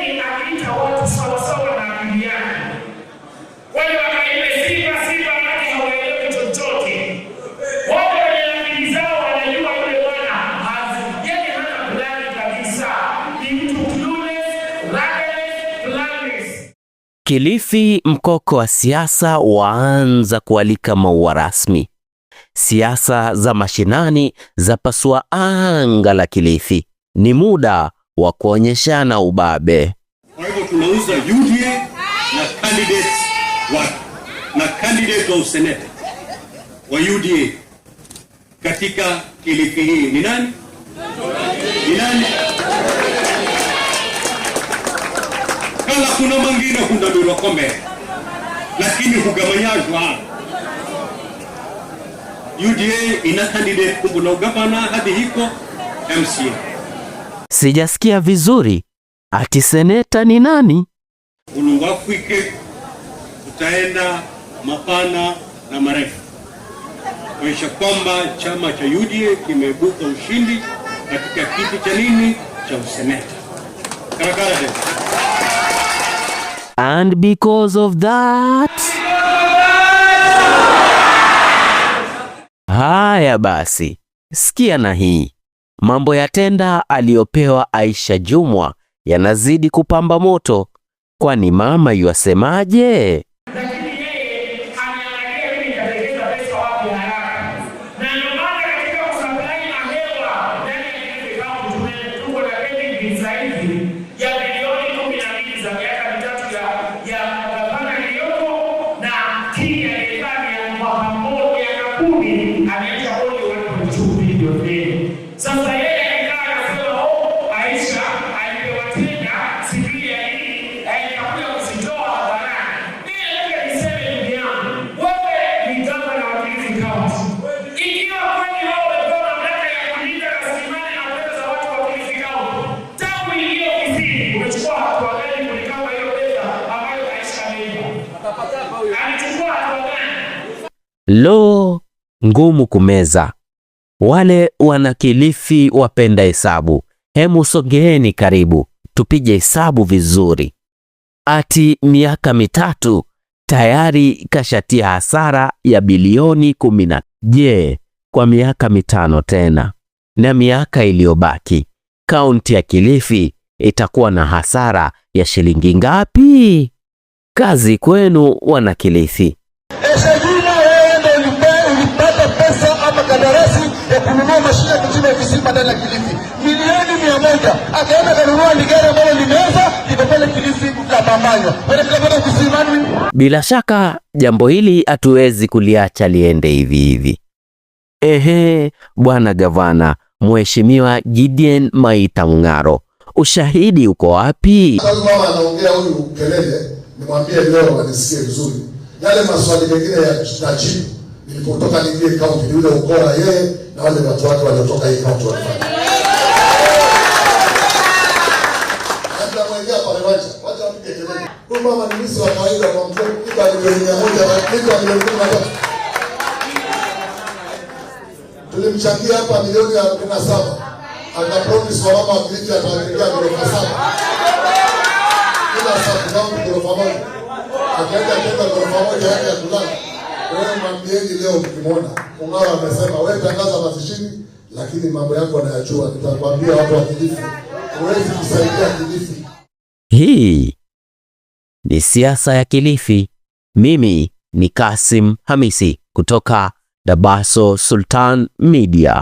yani anaita watu sawa sawa na akili yake. Wale wakaimbe Simba Simba yake hawaelewi chochote. Wale wenye akili zao wanajua yule bwana yani hana plani kabisa. Ni mtu clueless, reckless, planless. Kilifi, mkoko wa siasa waanza kualika maua rasmi. Siasa za mashinani za pasua anga la Kilifi. Ni muda wa kuonyeshana ubabe. Kwa hivyo tunauza UDA na candidate wa useneta wa UDA katika Kilifi hii. Ni nani? Ni nani? Kala kuna mangine hundabirwa kombe, lakini hugamanyajwa. UDA ina candidate kumbuna ugavana hadi hiko MCA. Sijasikia vizuri. Ati seneta ni nani? Ulungafwike utaenda mapana na marefu kuonyesha kwamba chama cha UDA kimeibuka ushindi katika kiti cha nini cha useneta. Karakara tena. And because of that, haya basi, sikia na hii. Mambo ya tenda aliyopewa Aisha Jumwa yanazidi kupamba moto, kwani mama yuasemaje? Sasa yeye anasema Aisha alipewa tenda sivili ya hii alikuja kusitoa hadharani. Mimi niseme ndugu yangu, wewe ni gavana wa Kilifi County. Ikiwa kweli wewe umepewa mamlaka ya kulinda rasilimali na pesa za watu wa Kilifi County, tangu hiyo ofisi umechukua hatua gani kulikava hiyo pesa ambayo Aisha ameiba? Alichukua hatua gani? Lo, ngumu kumeza. Wale wana Kilifi wapenda hesabu, hemu sogeeni karibu, tupige hesabu vizuri. Ati miaka mitatu tayari kashatia hasara ya bilioni 10. Je, kwa miaka mitano tena na miaka iliyobaki, kaunti ya Kilifi itakuwa na hasara ya shilingi ngapi? Kazi kwenu wana Kilifi. Kandarasi ya kununua mashine ya kuchimba visima ndani ya Kilifi milioni 100, akaenda kanunua ligari ambalo limeweza likapele Kilifi kapambanywa wale kusimani. Bila shaka jambo hili hatuwezi kuliacha liende hivi hivi. Bwana Gavana Mheshimiwa Gideon Maita Mung'aro, ushahidi uko wapi? Mama anaongea huyu kelele, nimwambie leo anisikie vizuri. Yale maswali mengine ya tajibu nilipotoka Kilifi County yule ukora yeye na wale watu wake waliotoka hii county walifanya. Hata mwengea pale wacha mpige kelele. Huyu mama ni misi wa kawaida kwa mtu kiba milioni 100 na kiba milioni 13. Tulimchangia hapa milioni 17. Akapromise kwa mama wa Kilifi atawaletea ghorofa 7. Kila sababu ghorofa moja. Akaenda ghorofa moja yake ya kulala. Wewe mwambieni leo mkimwona Mung'aro amesema wewe tangaza mazishini, lakini mambo yako anayajua. Nitakwambia watu wa Kilifi, huwezi kusaidia Kilifi. Hii ni siasa ya Kilifi. Mimi ni Kasim Hamisi kutoka Dabaso Sultan Media.